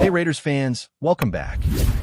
Hey Raiders fans, welcome back.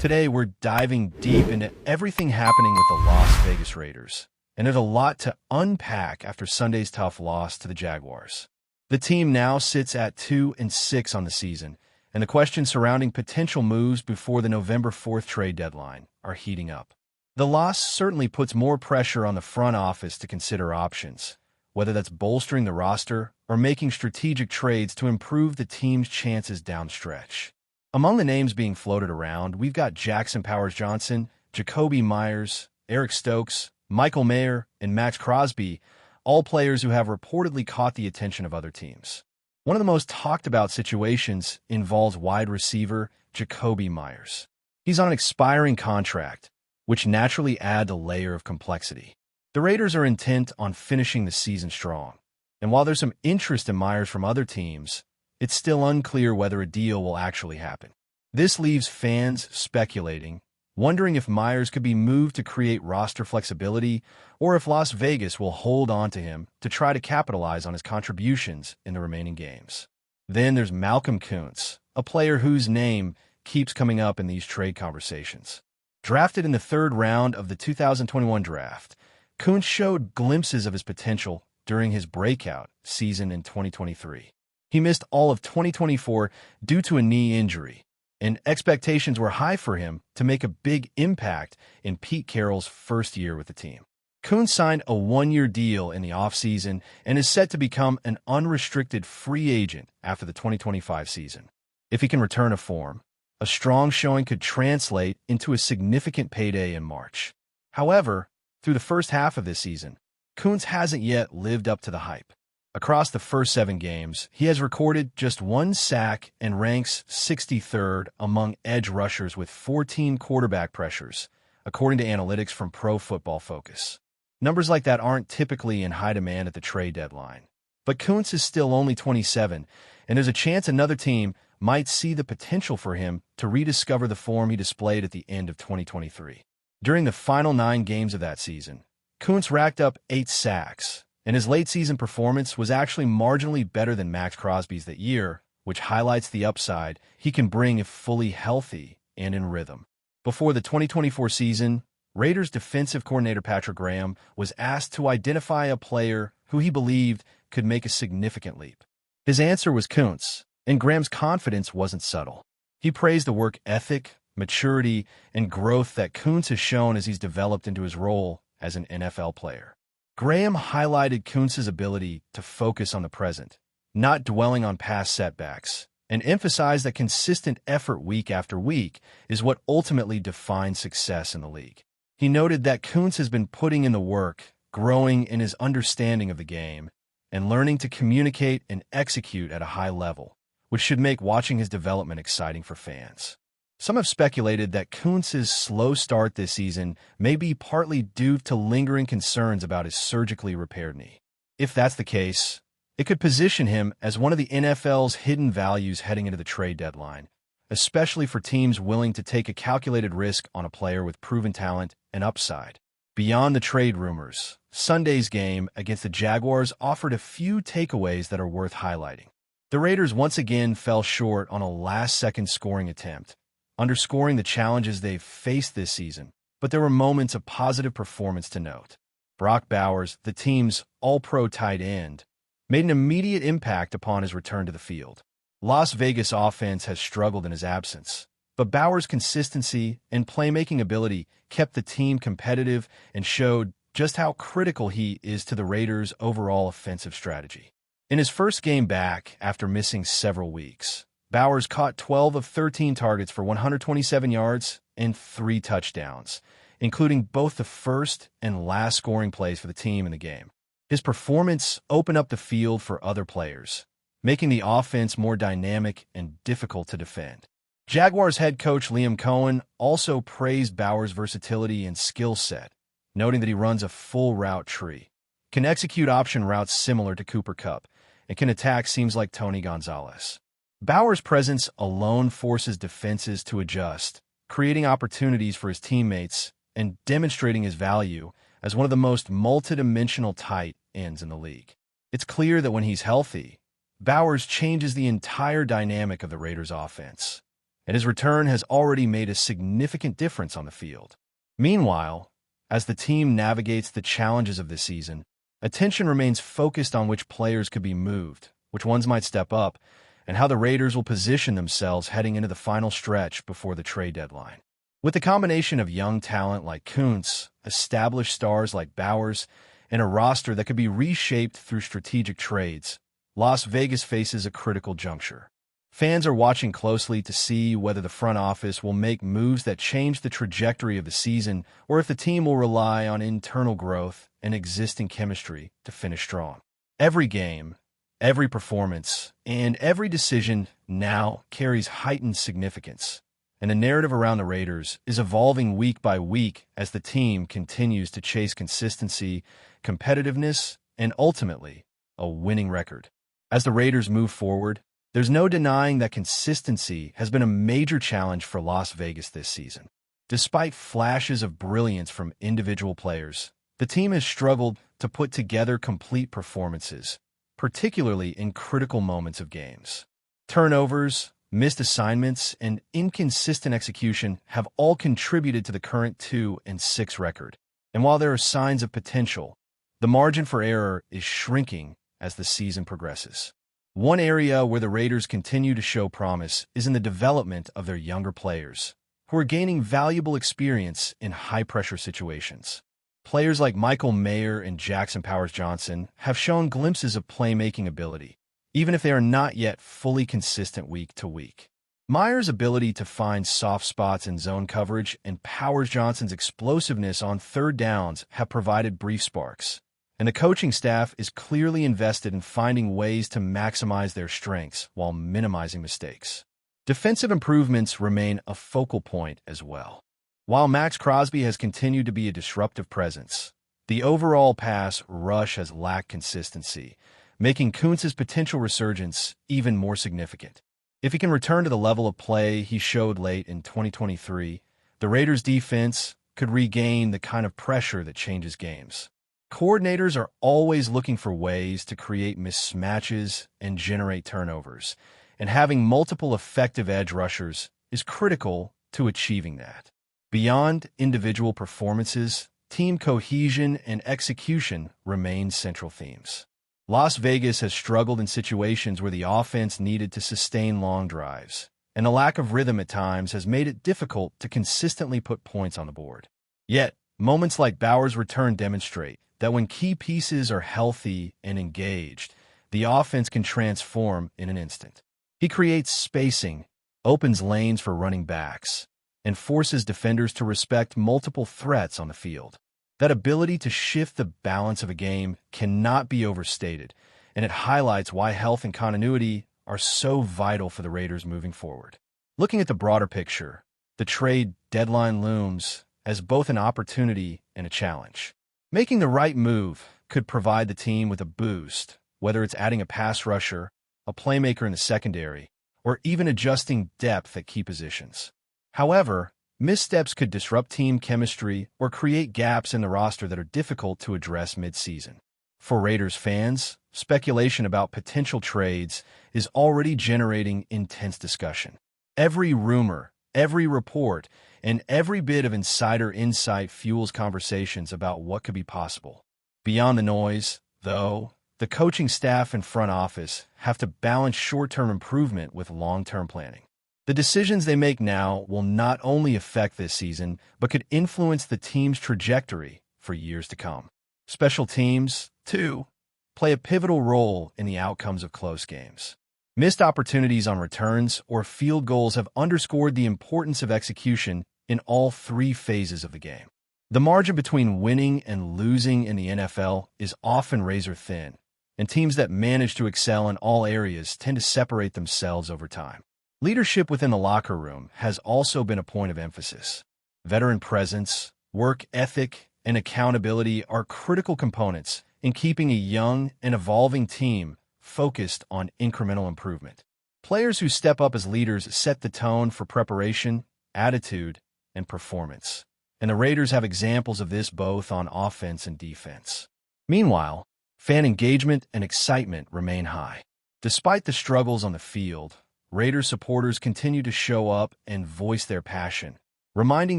Today we're diving deep into everything happening with the Las Vegas Raiders. And there's a lot to unpack after Sunday's tough loss to the Jaguars. The team now sits at 2-6 on the season, and the questions surrounding potential moves before the November 4th trade deadline are heating up. The loss certainly puts more pressure on the front office to consider options, whether that's bolstering the roster or making strategic trades to improve the team's chances downstretch. Among the names being floated around, we've got Jackson Powers-Johnson, Jakobi Meyers, Eric Stokes, Michael Mayer, and Max Crosby, all players who have reportedly caught the attention of other teams. One of the most talked about situations involves wide receiver Jakobi Meyers. He's on an expiring contract, which naturally adds a layer of complexity. The Raiders are intent on finishing the season strong, and while there's some interest in Meyers from other teams, it's still unclear whether a deal will actually happen. This leaves fans speculating, wondering if Meyers could be moved to create roster flexibility or if Las Vegas will hold on to him to try to capitalize on his contributions in the remaining games. Then there's Malcolm Koonce, a player whose name keeps coming up in these trade conversations. Drafted in the third round of the 2021 draft, Koonce showed glimpses of his potential during his breakout season in 2023. He missed all of 2024 due to a knee injury, and expectations were high for him to make a big impact in Pete Carroll's first year with the team. Koonce signed a one-year deal in the offseason and is set to become an unrestricted free agent after the 2025 season. If he can return to form, a strong showing could translate into a significant payday in March. However, through the first half of this season, Koonce hasn't yet lived up to the hype. Across the first 7 games, he has recorded just 1 sack and ranks 63rd among edge rushers with 14 quarterback pressures, according to analytics from Pro Football Focus. Numbers like that aren't typically in high demand at the trade deadline. But Koonce is still only 27, and there's a chance another team might see the potential for him to rediscover the form he displayed at the end of 2023. During the final 9 games of that season, Koonce racked up 8 sacks, and his late-season performance was actually marginally better than Max Crosby's that year, which highlights the upside he can bring if fully healthy and in rhythm. Before the 2024 season, Raiders defensive coordinator Patrick Graham was asked to identify a player who he believed could make a significant leap. His answer was Koonce, and Graham's confidence wasn't subtle. He praised the work ethic, maturity, and growth that Koonce has shown as he's developed into his role as an NFL player. Graham highlighted Koonce's ability to focus on the present, not dwelling on past setbacks, and emphasized that consistent effort week after week is what ultimately defines success in the league. He noted that Koonce has been putting in the work, growing in his understanding of the game, and learning to communicate and execute at a high level, which should make watching his development exciting for fans. Some have speculated that Koonce's slow start this season may be partly due to lingering concerns about his surgically repaired knee. If that's the case, it could position him as one of the NFL's hidden values heading into the trade deadline, especially for teams willing to take a calculated risk on a player with proven talent and upside. Beyond the trade rumors, Sunday's game against the Jaguars offered a few takeaways that are worth highlighting. The Raiders once again fell short on a last-second scoring attempt, underscoring the challenges they've faced this season, but there were moments of positive performance to note. Brock Bowers, the team's all-pro tight end, made an immediate impact upon his return to the field. Las Vegas offense has struggled in his absence, but Bowers' consistency and playmaking ability kept the team competitive and showed just how critical he is to the Raiders' overall offensive strategy. In his first game back after missing several weeks, Bowers caught 12 of 13 targets for 127 yards and 3 touchdowns, including both the first and last scoring plays for the team in the game. His performance opened up the field for other players, making the offense more dynamic and difficult to defend. Jaguars head coach Liam Cohen also praised Bowers' versatility and skill set, noting that he runs a full route tree, can execute option routes similar to Cooper Kupp, and can attack seams like Tony Gonzalez. Bowers' presence alone forces defenses to adjust, creating opportunities for his teammates and demonstrating his value as one of the most multidimensional tight ends in the league. It's clear that when he's healthy, Bowers changes the entire dynamic of the Raiders' offense, and his return has already made a significant difference on the field. Meanwhile, as the team navigates the challenges of this season, attention remains focused on which players could be moved, which ones might step up, and how the Raiders will position themselves heading into the final stretch before the trade deadline. With the combination of young talent like Koonce, established stars like Bowers, and a roster that could be reshaped through strategic trades, Las Vegas faces a critical juncture. Fans are watching closely to see whether the front office will make moves that change the trajectory of the season or if the team will rely on internal growth and existing chemistry to finish strong. Every game, every performance, and every decision now carries heightened significance, and the narrative around the Raiders is evolving week by week as the team continues to chase consistency, competitiveness, and ultimately, a winning record. As the Raiders move forward, there's no denying that consistency has been a major challenge for Las Vegas this season. Despite flashes of brilliance from individual players, the team has struggled to put together complete performances, particularly in critical moments of games. Turnovers, missed assignments, and inconsistent execution have all contributed to the current 2-6 record. And while there are signs of potential, the margin for error is shrinking as the season progresses. One area where the Raiders continue to show promise is in the development of their younger players, who are gaining valuable experience in high-pressure situations. Players like Michael Mayer and Jackson Powers-Johnson have shown glimpses of playmaking ability, even if they are not yet fully consistent week to week. Meyer's ability to find soft spots in zone coverage and Powers-Johnson's explosiveness on third downs have provided brief sparks, and the coaching staff is clearly invested in finding ways to maximize their strengths while minimizing mistakes. Defensive improvements remain a focal point as well. While Max Crosby has continued to be a disruptive presence, the overall pass rush has lacked consistency, making Koonce's potential resurgence even more significant. If he can return to the level of play he showed late in 2023, the Raiders' defense could regain the kind of pressure that changes games. Coordinators are always looking for ways to create mismatches and generate turnovers, and having multiple effective edge rushers is critical to achieving that. Beyond individual performances, team cohesion and execution remain central themes. Las Vegas has struggled in situations where the offense needed to sustain long drives, and the lack of rhythm at times has made it difficult to consistently put points on the board. Yet, moments like Bowers' return demonstrate that when key pieces are healthy and engaged, the offense can transform in an instant. He creates spacing, opens lanes for running backs, and forces defenders to respect multiple threats on the field. That ability to shift the balance of a game cannot be overstated, and it highlights why health and continuity are so vital for the Raiders moving forward. Looking at the broader picture, the trade deadline looms as both an opportunity and a challenge. Making the right move could provide the team with a boost, whether it's adding a pass rusher, a playmaker in the secondary, or even adjusting depth at key positions. However, missteps could disrupt team chemistry or create gaps in the roster that are difficult to address mid-season. For Raiders fans, speculation about potential trades is already generating intense discussion. Every rumor, every report, and every bit of insider insight fuels conversations about what could be possible. Beyond the noise, though, the coaching staff and front office have to balance short-term improvement with long-term planning. The decisions they make now will not only affect this season, but could influence the team's trajectory for years to come. Special teams, too, play a pivotal role in the outcomes of close games. Missed opportunities on returns or field goals have underscored the importance of execution in all three phases of the game. The margin between winning and losing in the NFL is often razor thin, and teams that manage to excel in all areas tend to separate themselves over time. Leadership within the locker room has also been a point of emphasis. Veteran presence, work ethic, and accountability are critical components in keeping a young and evolving team focused on incremental improvement. Players who step up as leaders set the tone for preparation, attitude, and performance, and the Raiders have examples of this both on offense and defense. Meanwhile, fan engagement and excitement remain high. Despite the struggles on the field, Raiders supporters continue to show up and voice their passion, reminding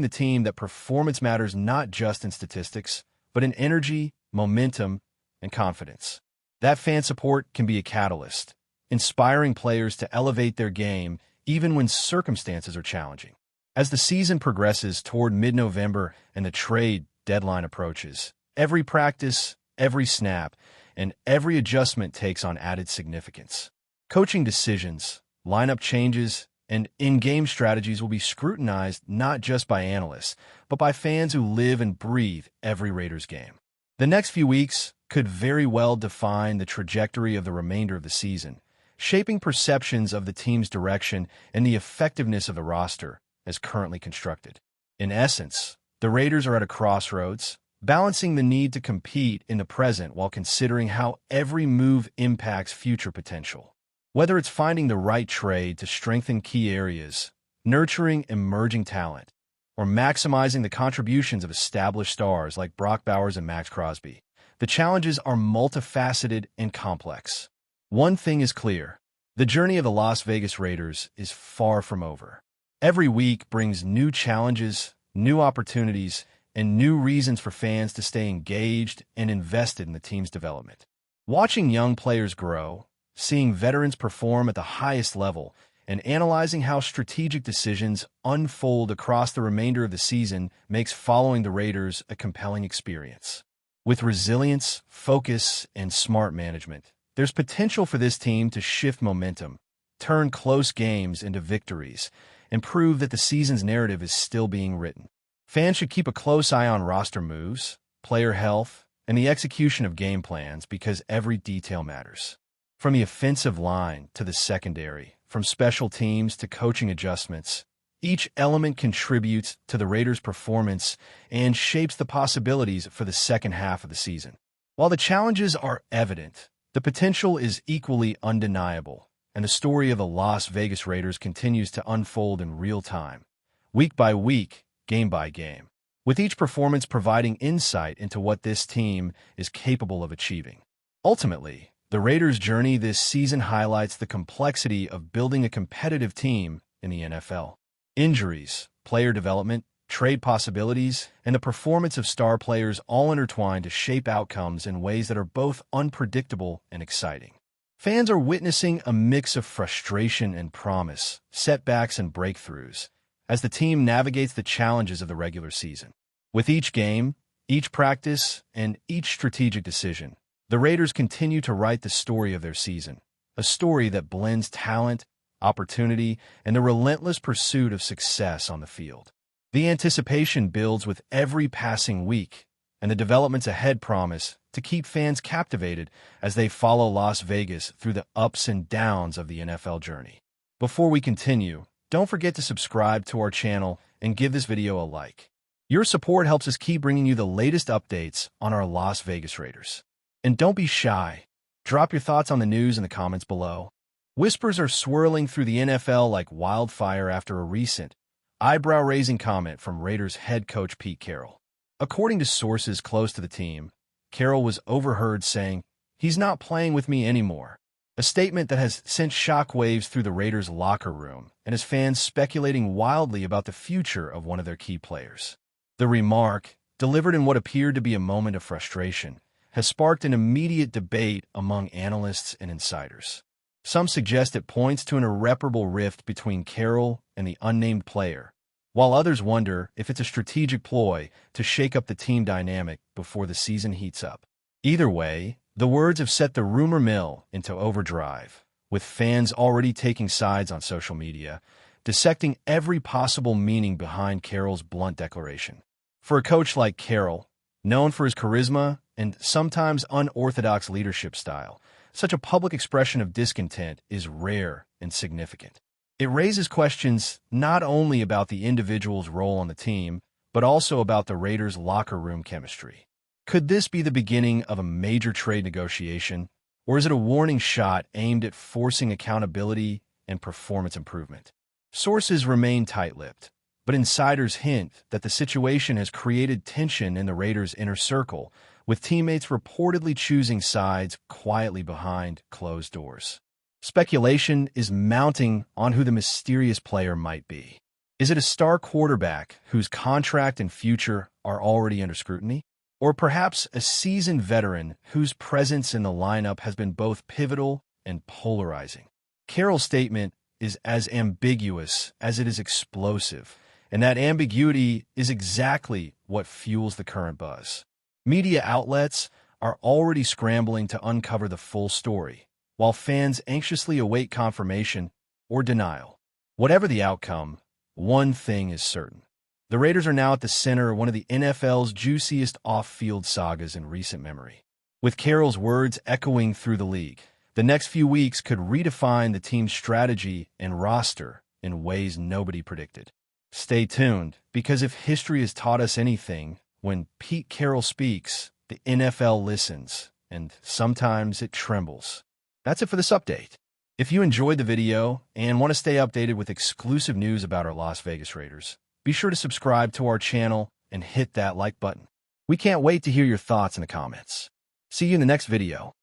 the team that performance matters not just in statistics, but in energy, momentum, and confidence. That fan support can be a catalyst, inspiring players to elevate their game even when circumstances are challenging. As the season progresses toward mid-November and the trade deadline approaches, every practice, every snap, and every adjustment takes on added significance. Coaching decisions, lineup changes, and in-game strategies will be scrutinized not just by analysts, but by fans who live and breathe every Raiders game. The next few weeks could very well define the trajectory of the remainder of the season, shaping perceptions of the team's direction and the effectiveness of the roster as currently constructed. In essence, the Raiders are at a crossroads, balancing the need to compete in the present while considering how every move impacts future potential. Whether it's finding the right trade to strengthen key areas, nurturing emerging talent, or maximizing the contributions of established stars like Brock Bowers and Max Crosby, the challenges are multifaceted and complex. One thing is clear: the journey of the Las Vegas Raiders is far from over. Every week brings new challenges, new opportunities, and new reasons for fans to stay engaged and invested in the team's development. Watching young players grow, seeing veterans perform at the highest level, and analyzing how strategic decisions unfold across the remainder of the season makes following the Raiders a compelling experience. With resilience, focus, and smart management, there's potential for this team to shift momentum, turn close games into victories, and prove that the season's narrative is still being written. Fans should keep a close eye on roster moves, player health, and the execution of game plans because every detail matters. From the offensive line to the secondary, from special teams to coaching adjustments, each element contributes to the Raiders' performance and shapes the possibilities for the second half of the season. While the challenges are evident, the potential is equally undeniable, and the story of the Las Vegas Raiders continues to unfold in real time, week by week, game by game, with each performance providing insight into what this team is capable of achieving. Ultimately, the Raiders' journey this season highlights the complexity of building a competitive team in the NFL. Injuries, player development, trade possibilities, and the performance of star players all intertwine to shape outcomes in ways that are both unpredictable and exciting. Fans are witnessing a mix of frustration and promise, setbacks and breakthroughs, as the team navigates the challenges of the regular season. With each game, each practice, and each strategic decision, the Raiders continue to write the story of their season, a story that blends talent, opportunity, and the relentless pursuit of success on the field. The anticipation builds with every passing week, and the developments ahead promise to keep fans captivated as they follow Las Vegas through the ups and downs of the NFL journey. Before we continue, don't forget to subscribe to our channel and give this video a like. Your support helps us keep bringing you the latest updates on our Las Vegas Raiders. And don't be shy. Drop your thoughts on the news in the comments below. Whispers are swirling through the NFL like wildfire after a recent, eyebrow-raising comment from Raiders head coach Pete Carroll. According to sources close to the team, Carroll was overheard saying, "He's not playing with me anymore," a statement that has sent shockwaves through the Raiders' locker room and has fans speculating wildly about the future of one of their key players. The remark, delivered in what appeared to be a moment of frustration, has sparked an immediate debate among analysts and insiders. Some suggest it points to an irreparable rift between Carroll and the unnamed player, while others wonder if it's a strategic ploy to shake up the team dynamic before the season heats up. Either way, the words have set the rumor mill into overdrive, with fans already taking sides on social media, dissecting every possible meaning behind Carroll's blunt declaration. For a coach like Carroll, known for his charisma and sometimes unorthodox leadership style, such a public expression of discontent is rare and significant. It raises questions not only about the individual's role on the team, but also about the Raiders' locker room chemistry. Could this be the beginning of a major trade negotiation, or is it a warning shot aimed at forcing accountability and performance improvement? Sources remain tight-lipped, but insiders hint that the situation has created tension in the Raiders' inner circle, with teammates reportedly choosing sides quietly behind closed doors. Speculation is mounting on who the mysterious player might be. Is it a star quarterback whose contract and future are already under scrutiny? Or perhaps a seasoned veteran whose presence in the lineup has been both pivotal and polarizing? CARROLL's statement is as ambiguous as it is explosive, and that ambiguity is exactly what fuels the current buzz. Media outlets are already scrambling to uncover the full story, while fans anxiously await confirmation or denial. Whatever the outcome, one thing is certain. The Raiders are now at the center of one of the NFL's juiciest off-field sagas in recent memory. With CARROLL's words echoing through the league, the next few weeks could redefine the team's strategy and roster in ways nobody predicted. Stay tuned, because if history has taught us anything, when Pete Carroll speaks, the NFL listens, and sometimes it trembles. That's it for this update. If you enjoyed the video and want to stay updated with exclusive news about our Las Vegas Raiders, be sure to subscribe to our channel and hit that like button. We can't wait to hear your thoughts in the comments. See you in the next video.